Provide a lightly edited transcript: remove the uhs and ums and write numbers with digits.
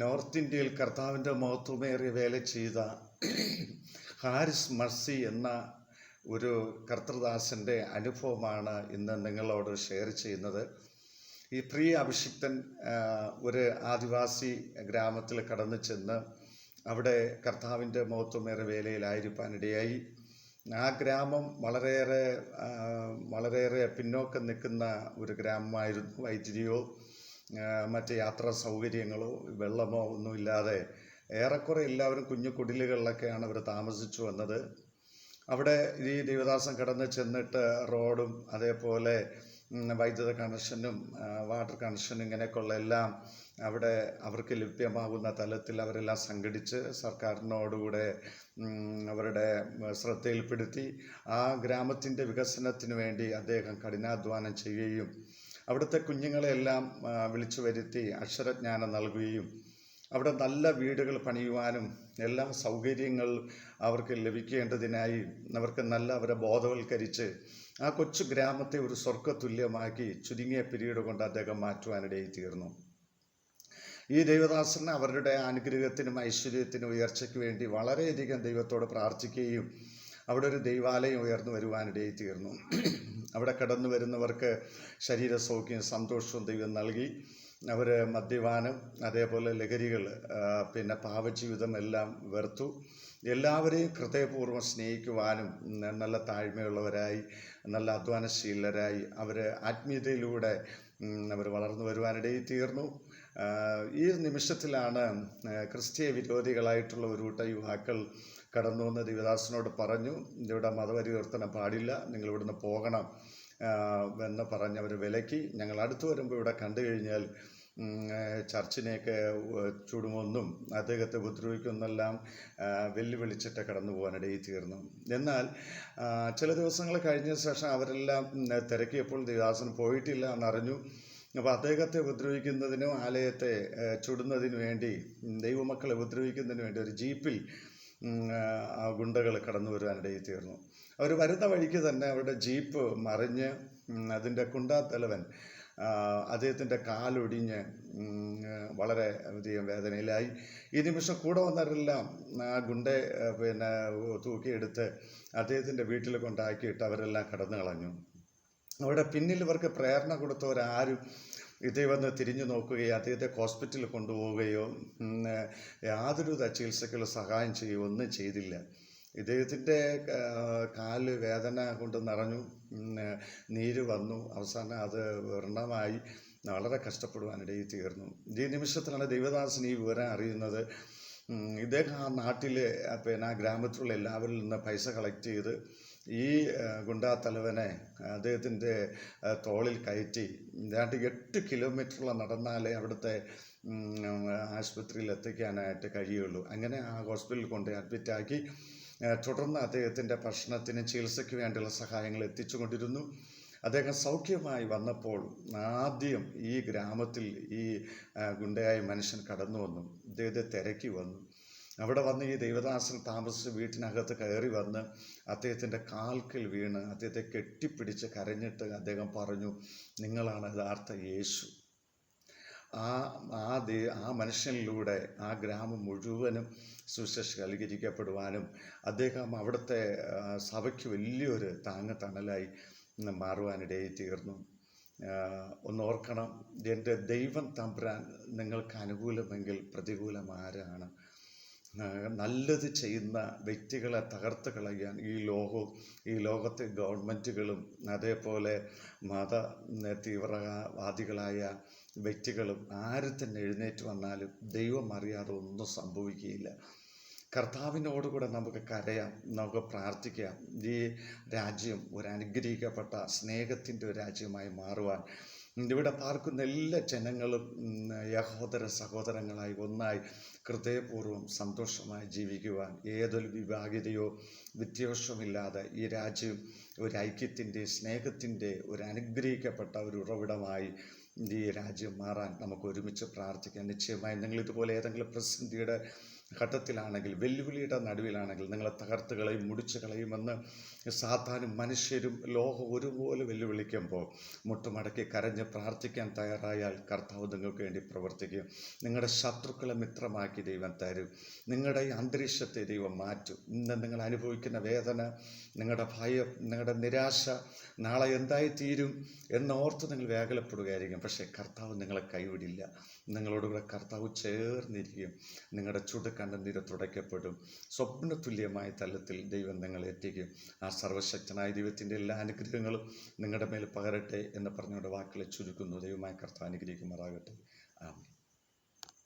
North ഇന്ത്യയിൽ കർത്താവിൻ്റെ മഹത്വമേറിയ വേല ചെയ്ത ഹാരിസ് മർസി എന്ന ഒരു കർത്തൃദാസൻ്റെ അനുഭവമാണ് ഇന്ന് നിങ്ങളോട് ഷെയർ ചെയ്യുന്നത്. ഈ പ്രിയ അഭിഷിക്തൻ ഒരു ആദിവാസി ഗ്രാമത്തിൽ കടന്നു ചെന്ന് അവിടെ കർത്താവിൻ്റെ മഹത്വമേറിയ വേലയിലായിരിക്കാനിടയായി. ആ ഗ്രാമം വളരെയേറെ പിന്നോക്കം നിൽക്കുന്ന ഒരു ഗ്രാമമായിരുന്നു. വൈദ്യുതിയോ മറ്റ് യാത്രാ സൗകര്യങ്ങളോ വെള്ളമോ ഒന്നുമില്ലാതെ ഏറെക്കുറെ എല്ലാവരും കുഞ്ഞു കുടിലുകളിലൊക്കെയാണ് അവർ താമസിച്ചു വന്നത്. അവിടെ ഈ ദേവദാസൻ കടന്ന് ചെന്നിട്ട് റോഡും അതേപോലെ വൈദ്യുത കണക്ഷനും വാട്ടർ കണക്ഷനും ഇങ്ങനെയൊക്കെയുള്ള എല്ലാം അവിടെ അവർക്ക് ലഭ്യമാകുന്ന തലത്തിൽ അവരെല്ലാം സംഘടിച്ച് സർക്കാരിനോടുകൂടെ അവരുടെ ശ്രദ്ധയിൽപ്പെടുത്തി ആ ഗ്രാമത്തിൻ്റെ വികസനത്തിന് വേണ്ടി അദ്ദേഹം കഠിനാധ്വാനം ചെയ്യുകയും അവിടുത്തെ കുഞ്ഞുങ്ങളെല്ലാം വിളിച്ചു വരുത്തി അക്ഷരജ്ഞാനം നൽകുകയും അവിടെ നല്ല വീടുകൾ പണിയുവാനും എല്ലാ സൗകര്യങ്ങൾ അവർക്ക് ലഭിക്കേണ്ടതിനായി അവരെ ബോധവൽക്കരിച്ച് ആ കൊച്ചു ഗ്രാമത്തെ ഒരു സ്വർഗതുല്യമാക്കി ചുരുങ്ങിയ പീരീഡ് കൊണ്ട് അദ്ദേഹം മാറ്റുവാനിടയിൽ തീർന്നു. ഈ ദൈവദാസന് അവരുടെ അനുഗ്രഹത്തിനും ഐശ്വര്യത്തിനും ഉയർച്ചയ്ക്ക് വേണ്ടി വളരെയധികം ദൈവത്തോട് പ്രാർത്ഥിക്കുകയും അവിടെ ഒരു ദൈവാലയം ഉയർന്നു വരുവാനിടയിൽ തീർന്നു. അവിടെ കടന്നു വരുന്നവർക്ക് ശരീരസൗഖ്യം സന്തോഷവും ദൈവം നൽകി. അവർ മദ്യപാനം അതേപോലെ ലഹരികൾ പാപജീവിതം എല്ലാം വെറുത്തു. എല്ലാവരെയും ഹൃദയപൂർവ്വം സ്നേഹിക്കുവാനും നല്ല താഴ്മയുള്ളവരായി നല്ല അധ്വാനശീലരായി അവർ ആത്മീയതയിലൂടെ അവർ വളർന്നു വരുവാനിടയിൽ തീർന്നു. ഈ നിമിഷത്തിലാണ് ക്രിസ്തീയ വിരോധികളായിട്ടുള്ള ഒരു കൂട്ടം യുവാക്കൾ കടന്നു വന്ന് ദേവദാസനോട് പറഞ്ഞു, ഇവിടെ മതപരിവർത്തനം പാടില്ല, നിങ്ങളിവിടുന്ന് പോകണം എന്ന് പറഞ്ഞ് അവർ വിലക്കി. ഞങ്ങൾ അടുത്ത് വരുമ്പോൾ ഇവിടെ കണ്ടു കഴിഞ്ഞാൽ ചർച്ചിനെയൊക്കെ ചുടുമെന്നും അദ്ദേഹത്തെ ഉപദ്രവിക്കുമെന്നെല്ലാം വെല്ലുവിളിച്ചിട്ട് കടന്നു പോകാനിടയിൽ തീർന്നു. എന്നാൽ ചില ദിവസങ്ങൾ കഴിഞ്ഞ ശേഷം അവരെല്ലാം തിരക്കിയപ്പോൾ ദേവദാസൻ പോയിട്ടില്ല എന്നറിഞ്ഞു. അപ്പോൾ അദ്ദേഹത്തെ ഉപദ്രവിക്കുന്നതിനും ആലയത്തെ ചുടുന്നതിനു വേണ്ടി ദൈവമക്കളെ ഉപദ്രവിക്കുന്നതിന് വേണ്ടി ഒരു ജീപ്പിൽ ഗുണ്ടകൾ കടന്നു വരുവാനിടയിൽ തീർന്നു. അവർ വരുന്ന വഴിക്ക് തന്നെ അവരുടെ ജീപ്പ് മറിഞ്ഞ് അതിൻ്റെ കുണ്ടാത്തലവൻ അദ്ദേഹത്തിൻ്റെ കാലൊടിഞ്ഞ് വളരെ അധികം വേദനയിലായി. ഈ നിമിഷം കൂടെ വന്നവരെല്ലാം ആ ഗുണ്ടെ തൂക്കിയെടുത്ത് അദ്ദേഹത്തിൻ്റെ വീട്ടിൽ കൊണ്ടാക്കിയിട്ട് അവരെല്ലാം കടന്നു കളഞ്ഞു. അവിടെ പിന്നിൽ ഇവർക്ക് പ്രേരണ കൊടുത്തവരാരും ഇതേ വന്ന് തിരിഞ്ഞു നോക്കുകയോ അദ്ദേഹത്തെ ഹോസ്പിറ്റലിൽ കൊണ്ടുപോവുകയോ യാതൊരു ചികിത്സയ്ക്കുള്ള സഹായം ചെയ്യുകയോ ഒന്നും ചെയ്തില്ല. ഇദ്ദേഹത്തിൻ്റെ കാല് വേദന കൊണ്ട് നിറഞ്ഞു, നീര് വന്നു, അവസാനം അത് വ്രണമായി വളരെ കഷ്ടപ്പെടുവാനിടയിൽ തീർന്നു. ഈ നിമിഷത്തിലാണ് ദൈവദാസൻ ഈ വിവരം അറിയുന്നത്. ഇദ്ദേഹം ആ നാട്ടിലെ ആ ഗ്രാമത്തിലുള്ള എല്ലാവരിൽ നിന്ന് പൈസ കളക്ട് ചെയ്ത് ഈ ഗുണ്ടാത്തലവനെ അദ്ദേഹത്തിൻ്റെ തോളിൽ കയറ്റി 8 കിലോമീറ്ററോളം നടന്നാലേ അവിടുത്തെ ആശുപത്രിയിൽ എത്തിക്കാനായിട്ട് കഴിയുള്ളൂ. അങ്ങനെ ആ ഹോസ്പിറ്റലിൽ കൊണ്ട് അഡ്മിറ്റാക്കി തുടർന്ന് അദ്ദേഹത്തിൻ്റെ ഭക്ഷണത്തിന് ചികിത്സയ്ക്ക് വേണ്ടിയുള്ള സഹായങ്ങൾ എത്തിച്ചു കൊണ്ടിരുന്നു. അദ്ദേഹം സൗഖ്യമായി വന്നപ്പോൾ ആദ്യം ഈ ഗ്രാമത്തിൽ ഈ ഗുണ്ടയായ മനുഷ്യൻ കടന്നു വന്നു. അദ്ദേഹത്തെ തിരക്കി വന്നു. അവിടെ വന്ന് ഈ ദൈവദാസൻ താമസിച്ച് വീട്ടിനകത്ത് കയറി വന്ന് അദ്ദേഹത്തിൻ്റെ കാൽക്കൽ വീണ് അദ്ദേഹത്തെ കെട്ടിപ്പിടിച്ച് കരഞ്ഞിട്ട് അദ്ദേഹം പറഞ്ഞു, നിങ്ങളാണ് യഥാർത്ഥ യേശു. ആ മനുഷ്യനിലൂടെ ആ ഗ്രാമം മുഴുവനും സുവിശേഷീകരിക്കപ്പെടുവാനും അദ്ദേഹം അവിടുത്തെ സഭയ്ക്ക് വലിയൊരു തണലായി മാറുവാനിടയിൽ തീർന്നു. ഒന്നോർക്കണം, എൻ്റെ ദൈവം തമ്പുരാൻ നിങ്ങൾക്ക് അനുകൂലമെങ്കിൽ പ്രതികൂലം ആരാണ്? നല്ലത് ചെയ്യുന്ന വ്യക്തികളെ തകർത്ത് കളയാൻ ഈ ലോകത്തെ ഗവൺമെൻറ്റുകളും അതേപോലെ തീവ്രവാദികളായ വ്യക്തികളും ആര് തന്നെ എഴുന്നേറ്റ് വന്നാലും ദൈവം അറിയാതെ ഒന്നും സംഭവിക്കുകയില്ല. കർത്താവിനോടുകൂടെ നമുക്ക് കരയാം, നമുക്ക് പ്രാർത്ഥിക്കാം. ഈ രാജ്യം ഒരു അനുഗ്രഹിക്കപ്പെട്ട സ്നേഹത്തിൻ്റെ ഒരു രാജ്യമായി മാറുവാൻ ഇവിടെ പാർക്കുന്ന എല്ലാ ജനങ്ങളും സഹോദരങ്ങളായി ഒന്നായി ഹൃദയപൂർവ്വം സന്തോഷമായി ജീവിക്കുവാൻ ഏതൊരു വിഭാഗീയതയോ വ്യത്യാസമില്ലാതെ ഈ രാജ്യം ഒരു ഐക്യത്തിൻ്റെ സ്നേഹത്തിൻ്റെ ഒരു അനുഗ്രഹിക്കപ്പെട്ട ഒരു ഉറവിടമായി ഈ രാജ്യം മാറാൻ നമുക്ക് ഒരുമിച്ച് പ്രാർത്ഥിക്കാം. നിശ്ചയമായി നിങ്ങളിതുപോലെ ഏതെങ്കിലും പ്രതിസന്ധിയുടെ ഘട്ടത്തിലാണെങ്കിൽ, വെല്ലുവിളിയുടെ നടുവിലാണെങ്കിൽ നിങ്ങളെ തകർത്ത് കളയും, മുടിച്ചു കളയുമെന്ന് സാത്താനും മനുഷ്യരും ലോകം ഒരുപോലെ വെല്ലുവിളിക്കുമ്പോൾ മുട്ടുമടക്കി കരഞ്ഞ് പ്രാർത്ഥിക്കാൻ തയ്യാറായാൽ കർത്താവ് നിങ്ങൾക്ക് വേണ്ടി പ്രവർത്തിക്കും. നിങ്ങളുടെ ശത്രുക്കളെ മിത്രമാക്കി ദൈവം തരും. നിങ്ങളുടെ ഈ അന്തരീക്ഷത്തെ ദൈവം മാറ്റും. ഇന്ന് നിങ്ങൾ അനുഭവിക്കുന്ന വേദന, നിങ്ങളുടെ ഭയം, നിങ്ങളുടെ നിരാശ, നാളെ എന്തായിത്തീരും എന്നോർത്ത് നിങ്ങൾ വ്യാകുലപ്പെടുകയായിരിക്കും. പക്ഷേ കർത്താവ് നിങ്ങളെ കൈവിടില്ല. നിങ്ങളോടുകൂടെ കർത്താവ് ചേർന്നിരിക്കും. നിങ്ങളുടെ ചുടുകണ്ണുനീര് തുടയ്ക്കപ്പെടും. സ്വപ്നതുല്യമായ തലത്തിൽ ദൈവം നിങ്ങളെ എത്തിക്കും. ആ സർവശക്തനായ ദൈവത്തിൻ്റെ എല്ലാ അനുഗ്രഹങ്ങളും നിങ്ങളുടെ മേൽ പകരട്ടെ എന്ന് പറഞ്ഞുകൊണ്ട് വാക്കുകളെ ചുരുക്കുന്നു. ദൈവമായ കർത്താവ് അനുഗ്രഹിക്കുമാറാകട്ടെ. ആമേൻ.